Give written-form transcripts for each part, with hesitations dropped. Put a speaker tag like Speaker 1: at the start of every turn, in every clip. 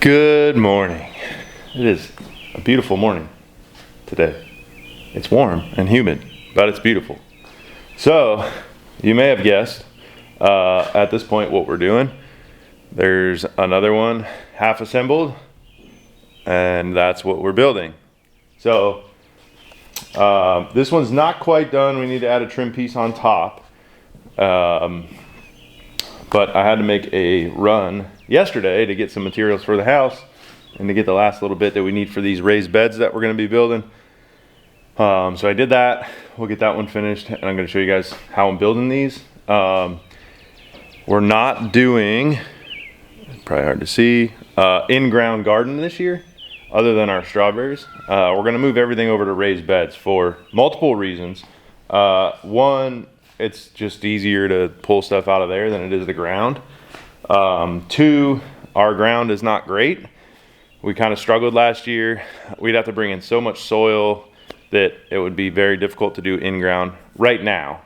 Speaker 1: Good morning. It is a beautiful morning today. It's warm and humid, but it's beautiful. So, you may have guessed at this point what we're doing. There's another one half assembled, and that's what we're building. So, this one's not quite done. We need to add a trim piece on top. But I had to make a run yesterday to get some materials for the house and to get the last little bit that we need for these raised beds that we're going to be building. So I did that. We'll get that one finished, and I'm going to show you guys how I'm building these. We're not doing, probably hard to see, in-ground garden this year other than our strawberries. We're going to move everything over to raised beds for multiple reasons. One, it's just easier to pull stuff out of there than it is the ground. Two, our ground is not great. We kind of struggled last year. We'd have to bring in so much soil that it would be very difficult to do in-ground right now.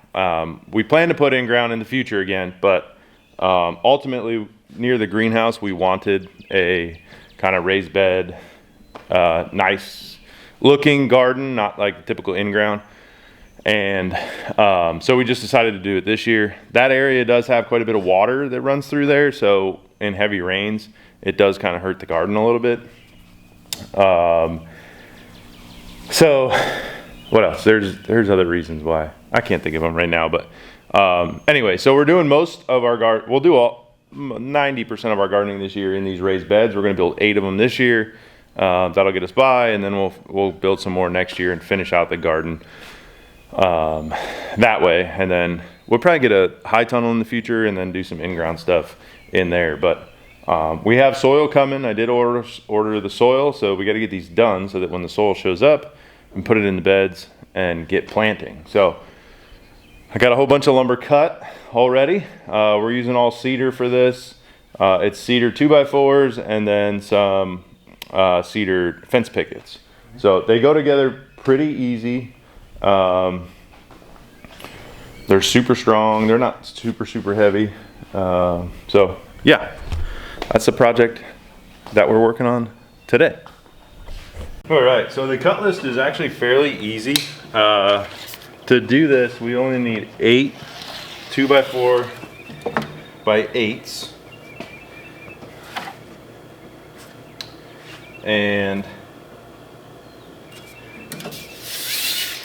Speaker 1: We plan to put in-ground in the future again, but ultimately near the greenhouse, we wanted a kind of raised bed, nice looking garden, not like the typical in-ground. And so we just decided to do it this year. That area does have quite a bit of water that runs through there, so in heavy rains it does kind of hurt the garden a little bit. So what else? There's other reasons why. I can't think of them right now, but anyway, so we're doing most of our garden. We'll do 90% of our gardening this year in these raised beds. We're going to build 8 of them this year. That'll get us by, and then we'll build some more next year and finish out the garden that way. And then we'll probably get a high tunnel in the future and then do some in-ground stuff in there. But we have soil coming. I did order the soil, so we got to get these done so that when the soil shows up, we can put it in the beds and get planting. So I got a whole bunch of lumber cut already. We're using all cedar for this. It's cedar 2x4s and then some cedar fence pickets. So they go together pretty easy. They're super strong. They're not super heavy. So yeah, that's the project that we're working on today. All right, so the cut list is actually fairly easy. To do this, we only need 8 2x4 by 8s. And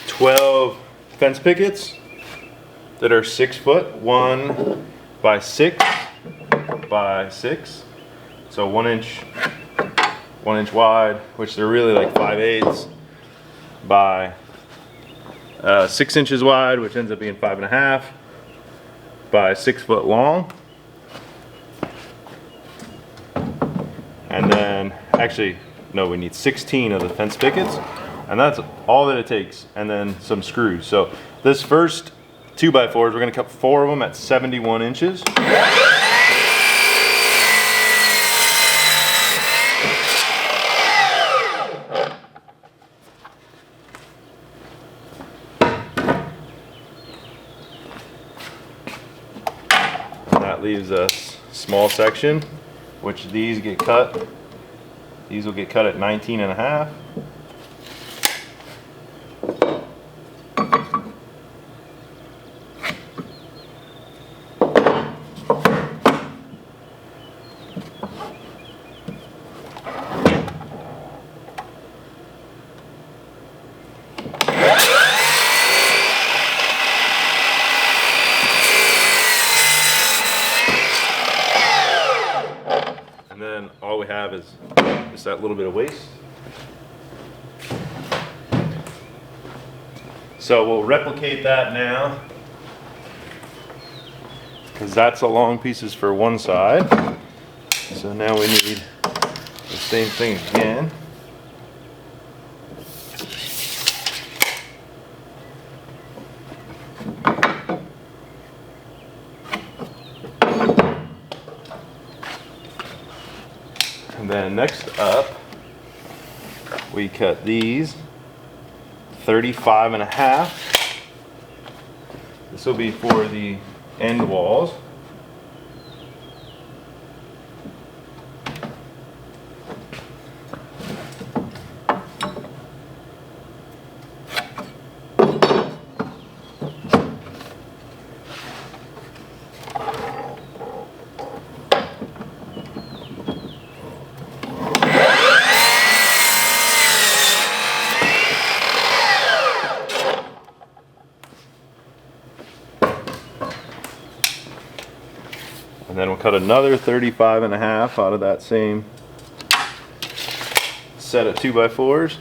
Speaker 1: 12 fence pickets that are 6 foot, 1 by 6 by 6. So 1 inch wide, which they're really like 5/8 by 6 inches wide, which ends up being 5.5 by 6 foot long. And then actually, no, we need 16 of the fence pickets. And that's all that it takes, and then some screws. So this first 2x4s, we're gonna cut 4 of them at 71 inches. And that leaves us a small section, which these get cut. These will get cut at 19.5. And then all we have is just that little bit of waste. So we'll replicate that now, because that's the long pieces for one side. So now we need the same thing again. And then next up, we cut these 35.5. This will be for the end walls. And then we'll cut another 35.5 out of that same set of 2x4s.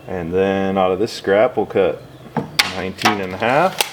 Speaker 1: And then out of this scrap, we'll cut 19.5.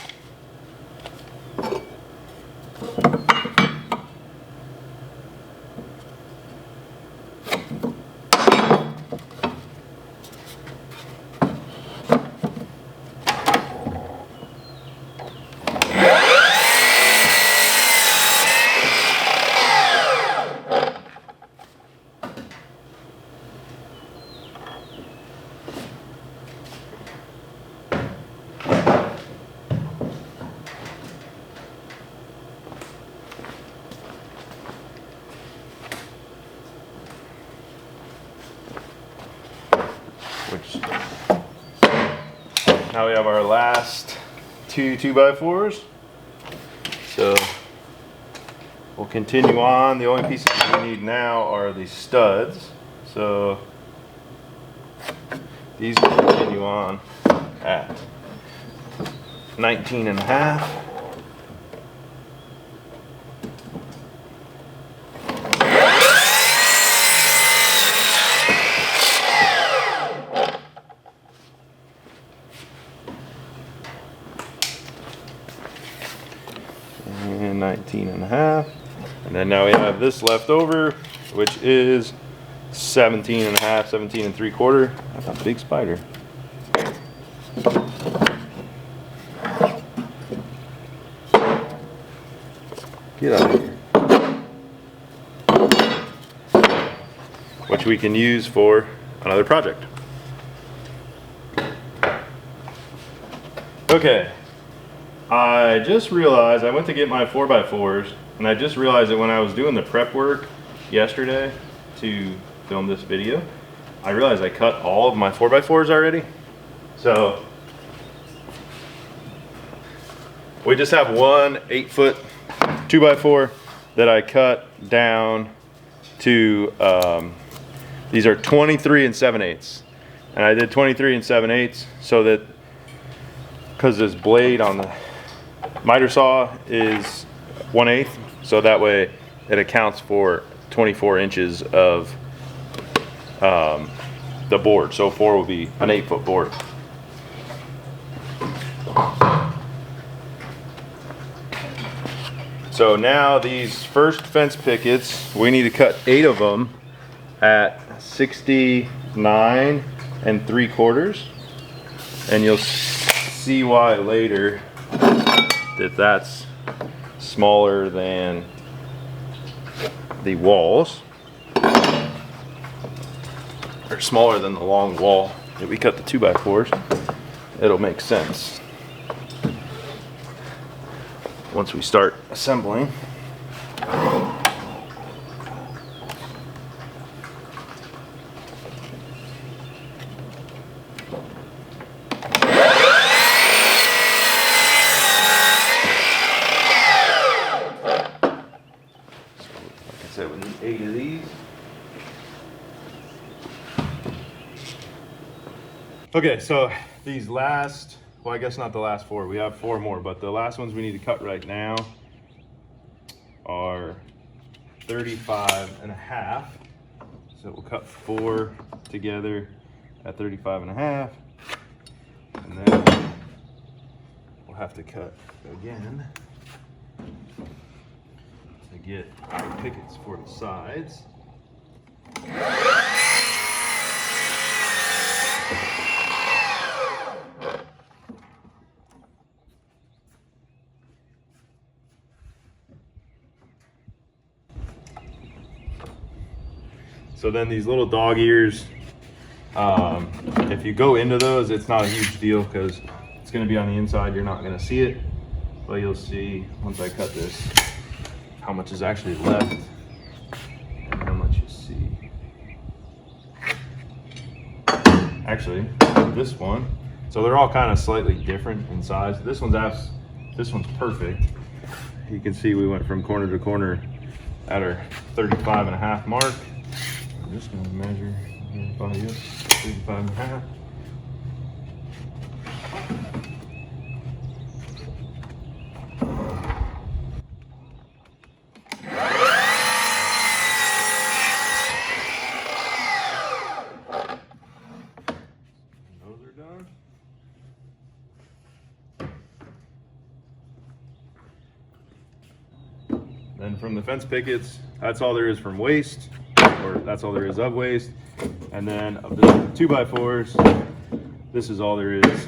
Speaker 1: Now we have our last two 2x4s. So we'll continue on. The only pieces we need now are the studs. So these will continue on at 19.5. And 19.5. And then now we have this left over, which is 17.5, 17 3/4. That's a big spider. Get out of here. Which we can use for another project. Okay. I just realized I went to get my 4x4s, and I just realized that when I was doing the prep work yesterday to film this video, I realized I cut all of my 4x4s already. So we just have one 8-foot 2x4 that I cut down to, these are 23 7/8. And I did 23 7/8 so that, because this blade on the miter saw is 1/8, so that way it accounts for 24 inches of the board. So 4 will be an 8-foot board. So now these first fence pickets, we need to cut 8 of them at 69 3/4, and you'll see why later that that's smaller than the walls, or smaller than the long wall. If we cut the 2x4s, it'll make sense once we start assembling. So we need 8 of these. Okay, so these last, well, I guess not the last 4, we have 4 more, but the last ones we need to cut right now are 35.5. So we'll cut 4 together at 35.5, and then we'll have to cut again to get our pickets for the sides. So then these little dog ears, if you go into those, it's not a huge deal because it's going to be on the inside. You're not going to see it, but you'll see once I cut this how much is actually left and how much you see. actually, this one. So they're all kind of slightly different in size. This one's perfect. You can see we went from corner to corner at our 35.5 mark. I'm just gonna measure everybody up, 35.5. Those are done. Then from the fence pickets, that's all there is from waste, or that's all there is of waste. And then of the 2x4s, this is all there is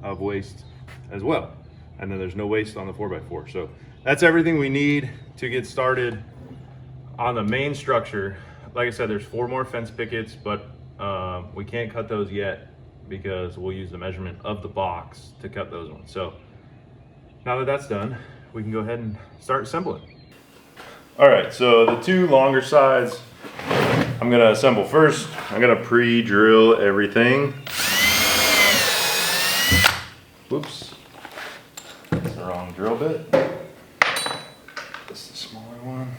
Speaker 1: of waste as well. And then there's no waste on the 4x4. So that's everything we need to get started on the main structure. Like I said, there's 4 more fence pickets, but we can't cut those yet because we'll use the measurement of the box to cut those ones. So now that that's done, we can go ahead and start assembling. All right, so the 2 longer sides, I'm gonna assemble first. I'm gonna pre-drill everything. Whoops, that's the wrong drill bit. This is the smaller one.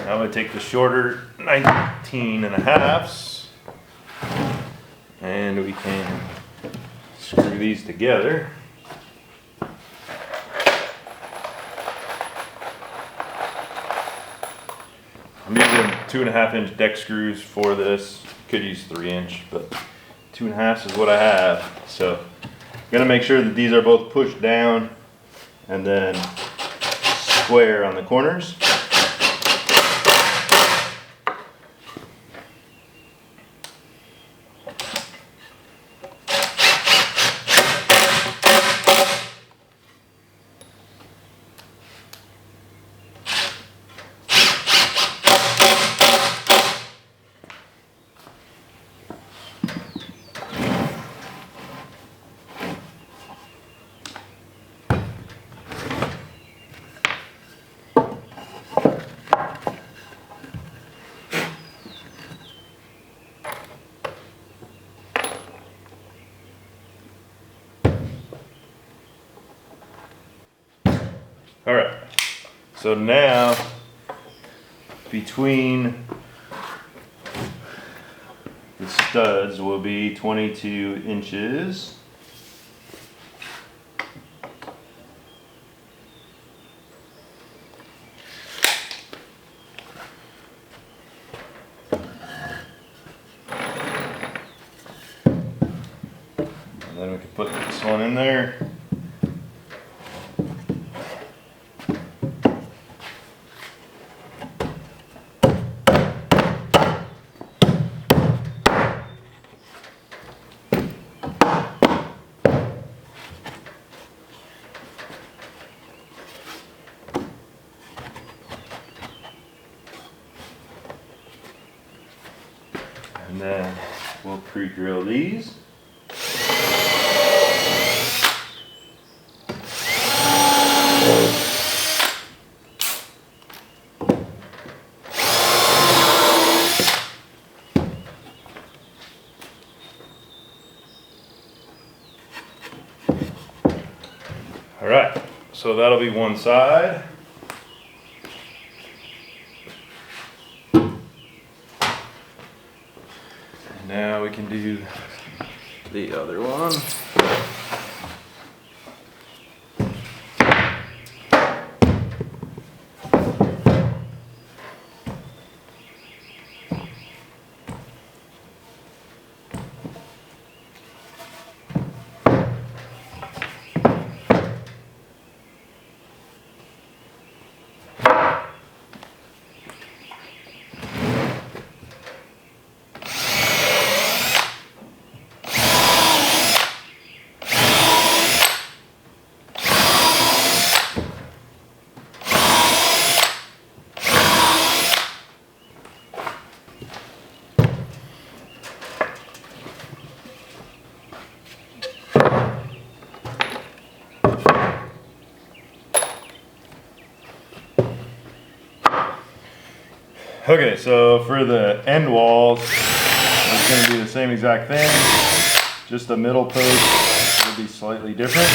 Speaker 1: I'm going to take the shorter 19.5s and we can screw these together. I'm using 2.5-inch deck screws for this. Could use 3-inch, but 2.5s is what I have. So I'm going to make sure that these are both pushed down and then square on the corners. All right, so now between the studs will be 22 inches. And then we can put this one in there. And then we'll pre-drill these. All right, so that'll be one side. Now we can do the other one. Okay, so for the end walls, it's going to be the same exact thing, just the middle post will be slightly different.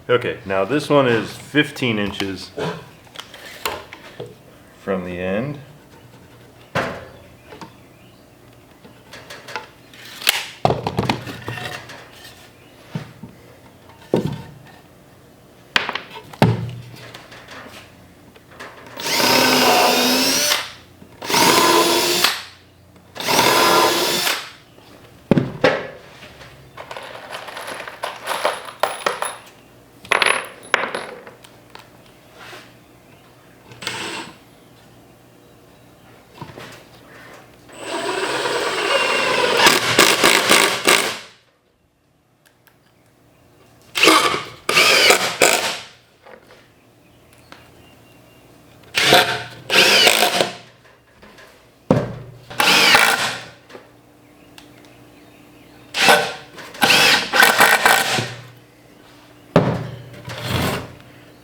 Speaker 1: Okay, now this one is 15 inches from the end.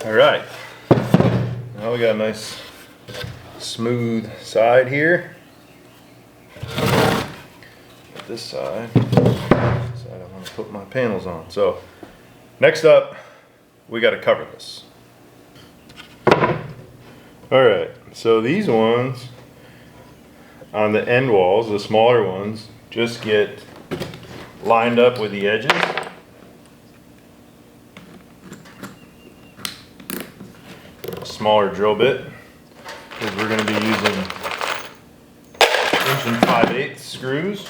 Speaker 1: All right, now we got a nice smooth side here. This side I want to put my panels on. So next up, we got to cover this. All right, so these ones on the end walls, the smaller ones, just get lined up with the edges. Smaller drill bit, because we're going to be using 1 5/8 screws.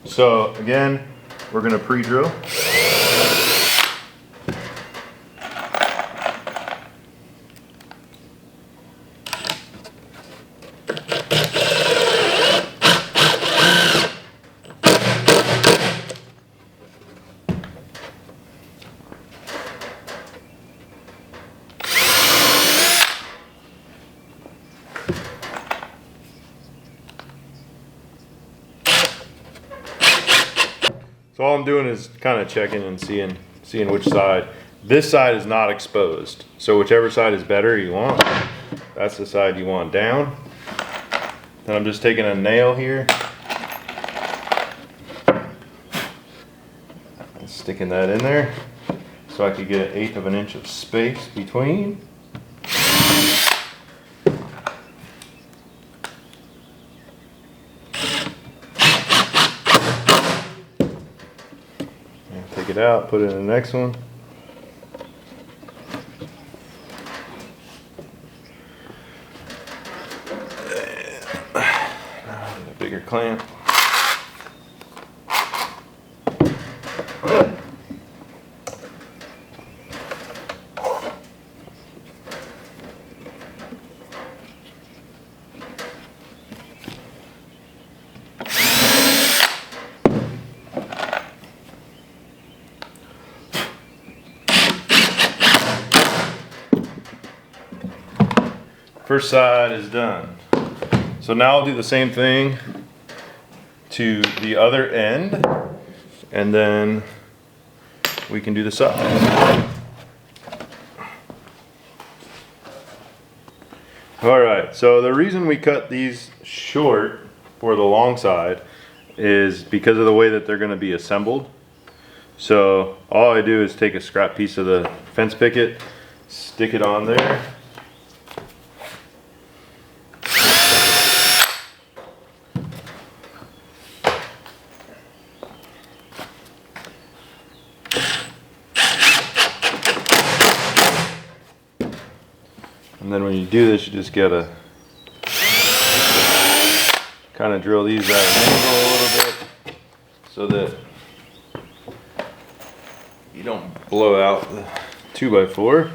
Speaker 1: So again, we're going to pre-drill. So all I'm doing is kind of checking and seeing which side. This side is not exposed. So whichever side is better you want, that's the side you want down. Then I'm just taking a nail here and sticking that in there so I could get 1/8 of an inch of space between. Take it out, put it in the next one. Now a bigger clamp. First side is done. So now I'll do the same thing to the other end, and then we can do the side. All right, so the reason we cut these short for the long side is because of the way that they're going to be assembled. So all I do is take a scrap piece of the fence picket, stick it on there. And then when you do this, you just gotta kind of drill these at an angle a little bit so that you don't blow out the 2x4.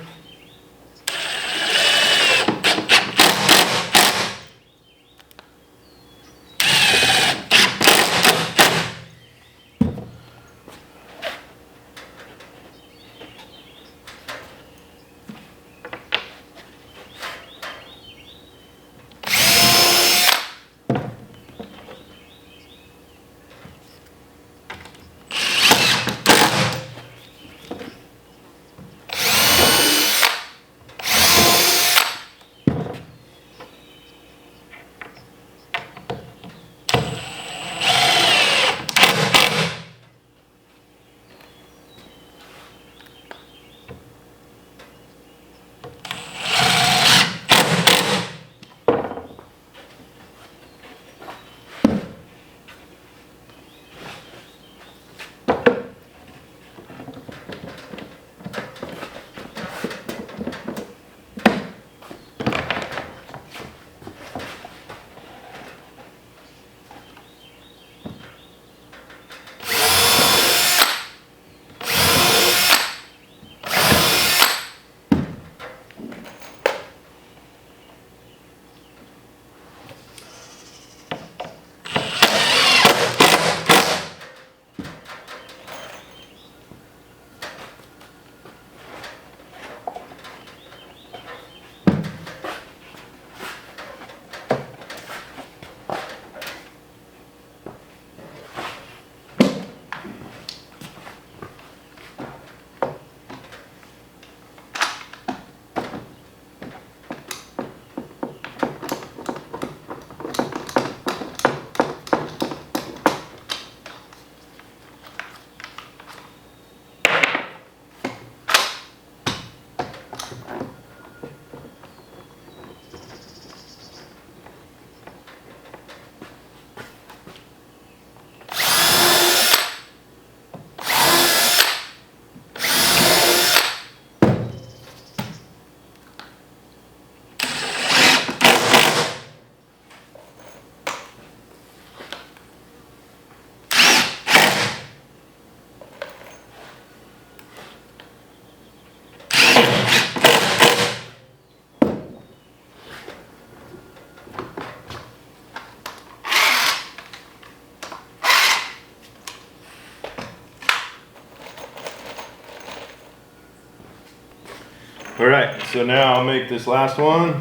Speaker 1: All right, so now I'll make this last one,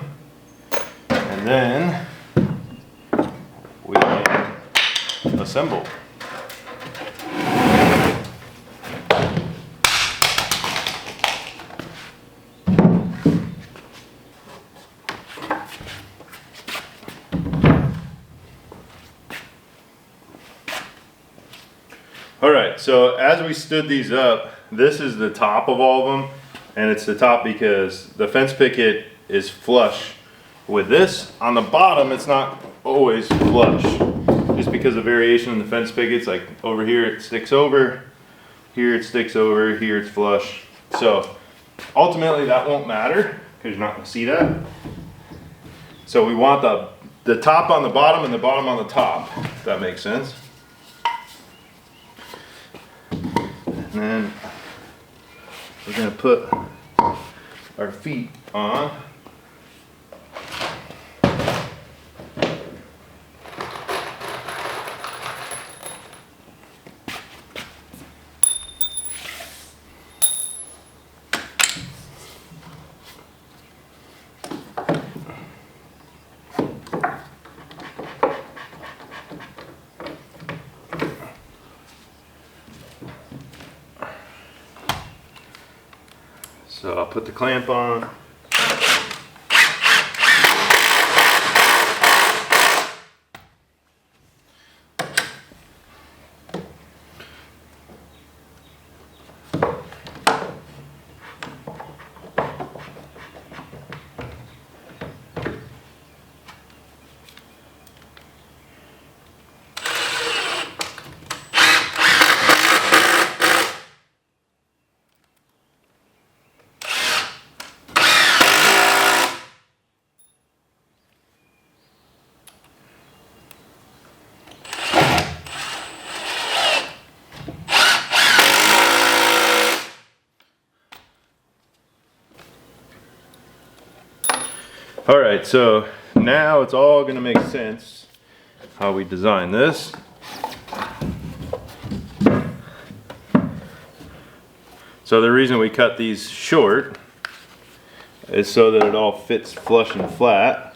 Speaker 1: and then we can assemble. All right, so as we stood these up, this is the top of all of them, and it's the top because the fence picket is flush with this. On the bottom, it's not always flush, just because of variation in the fence pickets. Like over here, it sticks over, here it sticks over, here it's flush. So ultimately, that won't matter because you're not going to see that. So we want the top on the bottom and the bottom on the top, if that makes sense. And then we're going to put our feet on. So I'll put the clamp on. All right, so now it's all going to make sense how we design this. So the reason we cut these short is so that it all fits flush and flat.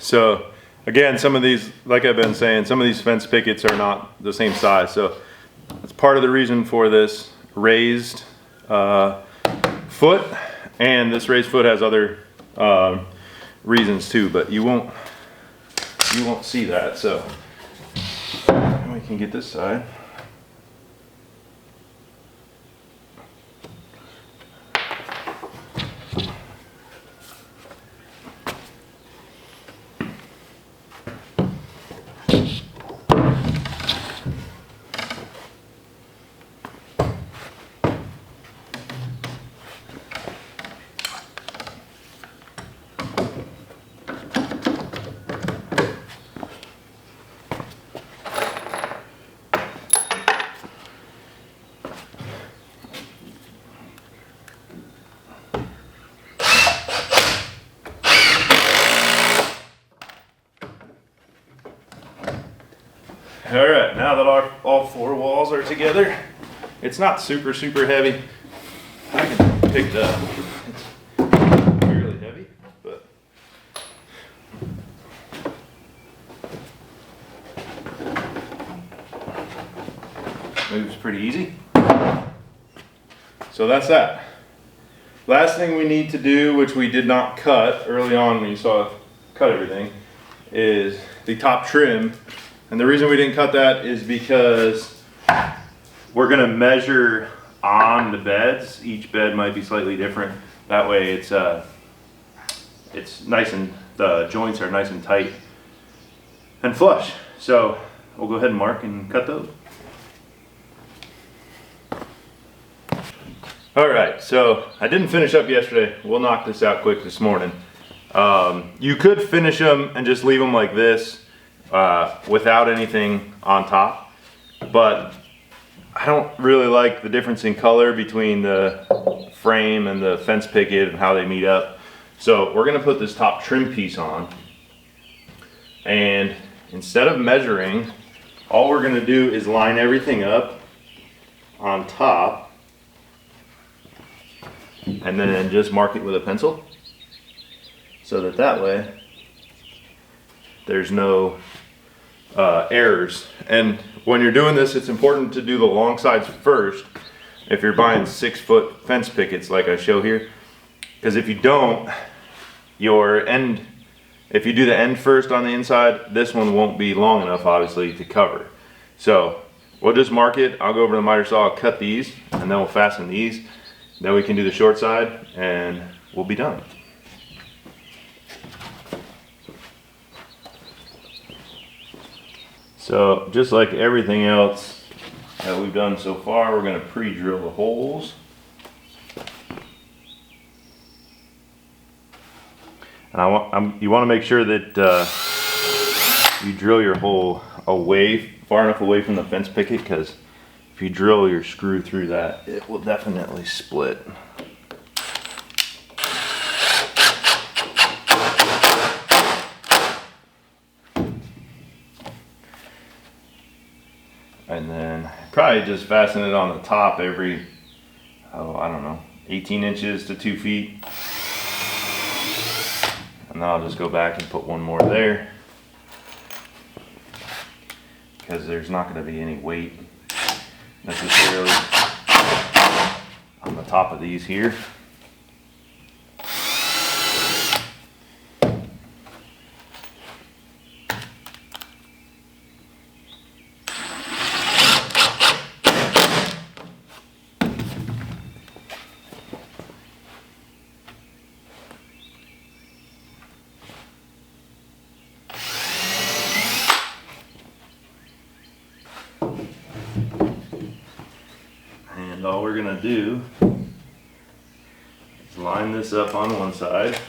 Speaker 1: So again, some of these, like I've been saying, some of these fence pickets are not the same size. So that's part of the reason for this raised foot, and this raised foot has other reasons too, but you won't see that. So we can get this side. All right, now that all four walls are together, it's not super heavy. I can pick it up. It's fairly heavy, but moves pretty easy. So that's that. Last thing we need to do, which we did not cut early on when you saw us cut everything, is the top trim. And the reason we didn't cut that is because we're gonna measure on the beds. Each bed might be slightly different. That way it's nice, and the joints are nice and tight and flush. So we'll go ahead and mark and cut those. All right, so I didn't finish up yesterday. We'll knock this out quick this morning. You could finish them and just leave them like this without anything on top, but I don't really like the difference in color between the frame and the fence picket and how they meet up. So we're gonna put this top trim piece on, and instead of measuring, all we're gonna do is line everything up on top and then just mark it with a pencil, so that way there's no errors. And when you're doing this, it's important to do the long sides first if you're buying 6-foot fence pickets like I show here, because if you don't, if you do the end first on the inside, this one won't be long enough obviously to cover. So we'll just mark it. I'll go over to the miter saw, I'll cut these, and then we'll fasten these. Then we can do the short side and we'll be done. So just like everything else that we've done so far, we're going to pre-drill the holes. And you want to make sure that you drill your hole far enough away from the fence picket, because if you drill your screw through that, it will definitely split. And then probably just fasten it on the top every, I don't know, 18 inches to 2 feet. And then I'll just go back and put one more there, because there's not going to be any weight necessarily on the top of these here. And all we're gonna do is line this up on one side,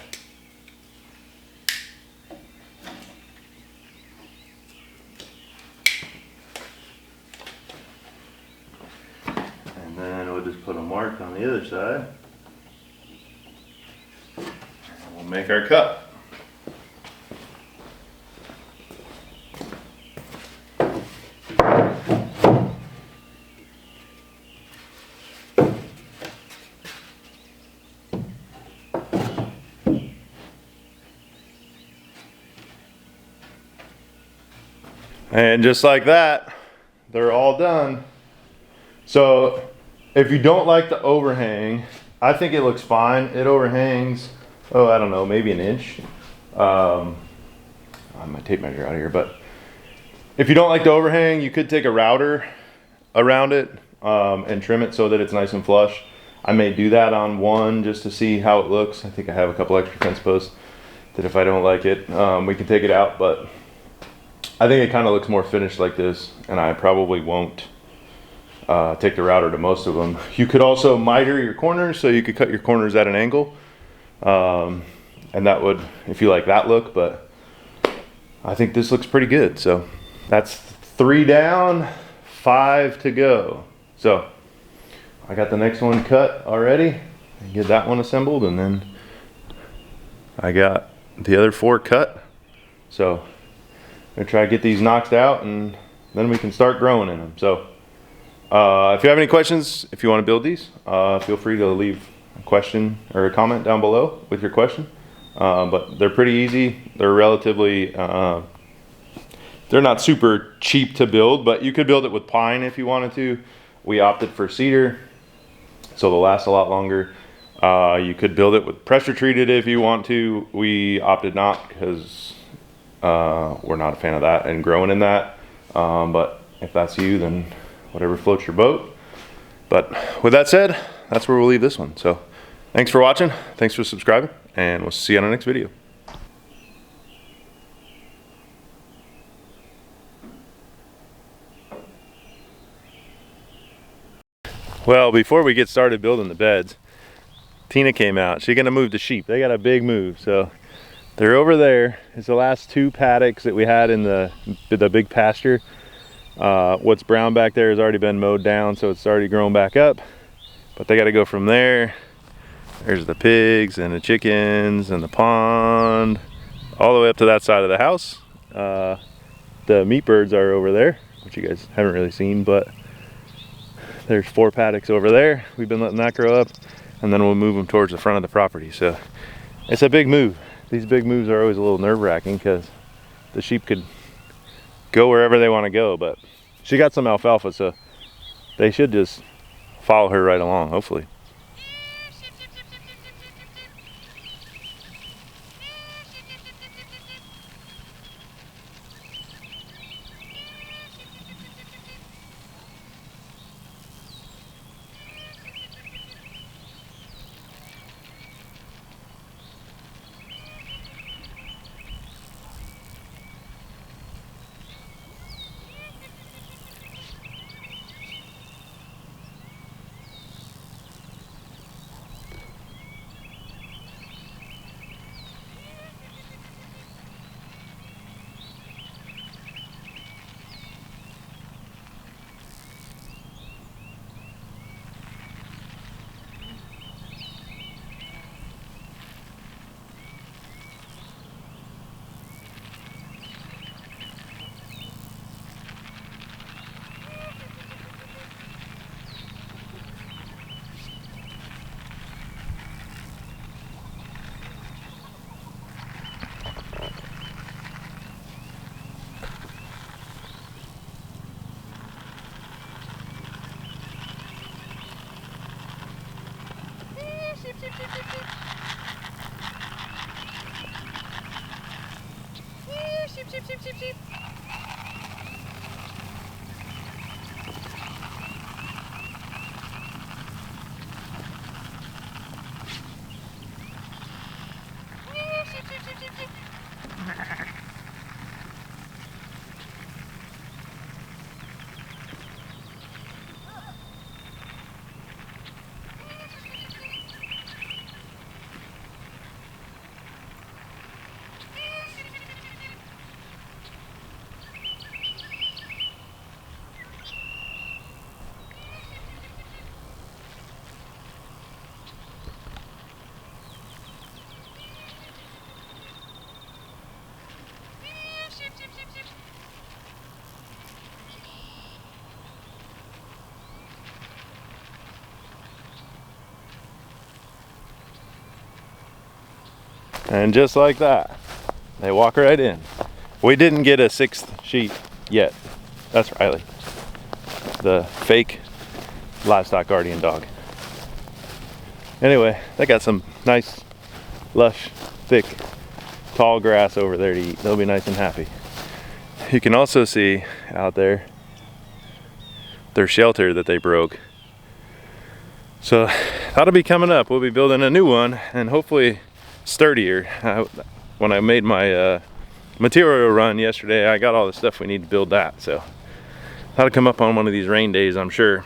Speaker 1: and then we'll just put a mark on the other side, and we'll make our cut. And just like that, they're all done. So if you don't like the overhang, I think it looks fine. It overhangs, oh, I don't know, maybe an inch. I have my tape measure out here, but if you don't like the overhang, you could take a router around it and trim it so that it's nice and flush. I may do that on one just to see how it looks. I think I have a couple extra fence posts that if I don't like it, we can take it out, but I think it kind of looks more finished like this, and I probably won't take the router to most of them. You could also miter your corners, so you could cut your corners at an angle, and that would, if you like that look, but I think this looks pretty good. So that's 3 down, 5 to go. So I got the next one cut already, get that one assembled, and then I got the other 4 cut. So I'm gonna try to get these knocked out, and then we can start growing in them. So if you have any questions, if you want to build these, feel free to leave a question or a comment down below with your question. But they're pretty easy. They're relatively, they're not super cheap to build, but you could build it with pine if you wanted to. We opted for cedar. so they'll last a lot longer. You could build it with pressure treated if you want to. We opted not because we're not a fan of that and growing in that. But if that's you, then whatever floats your boat. But with that said, that's where we'll leave this one. So thanks for watching. Thanks for subscribing, and we'll see you on the next video. Well, before we get started building the beds, Tina came out. She's gonna move the sheep. They got a big move, so they're over there. It's the last 2 paddocks that we had in the big pasture. What's brown back there has already been mowed down, so it's already grown back up. But they got to go from there. There's the pigs and the chickens and the pond, all the way up to that side of the house. The meat birds are over there, which you guys haven't really seen, but there's 4 paddocks over there. We've been letting that grow up, and then we'll move them towards the front of the property. So it's a big move. These big moves are always a little nerve-wracking because the sheep could go wherever they want to go, but she got some alfalfa, so they should just follow her right along, hopefully. And just like that, they walk right in. We didn't get a 6th sheep yet. That's Riley, the fake livestock guardian dog. Anyway, they got some nice, lush, thick, tall grass over there to eat. They'll be nice and happy. You can also see out there their shelter that they broke. So that'll be coming up. We'll be building a new one, and hopefully sturdier. When I made my material run yesterday, I got all the stuff we need to build that, so that'll come up on one of these rain days, I'm sure.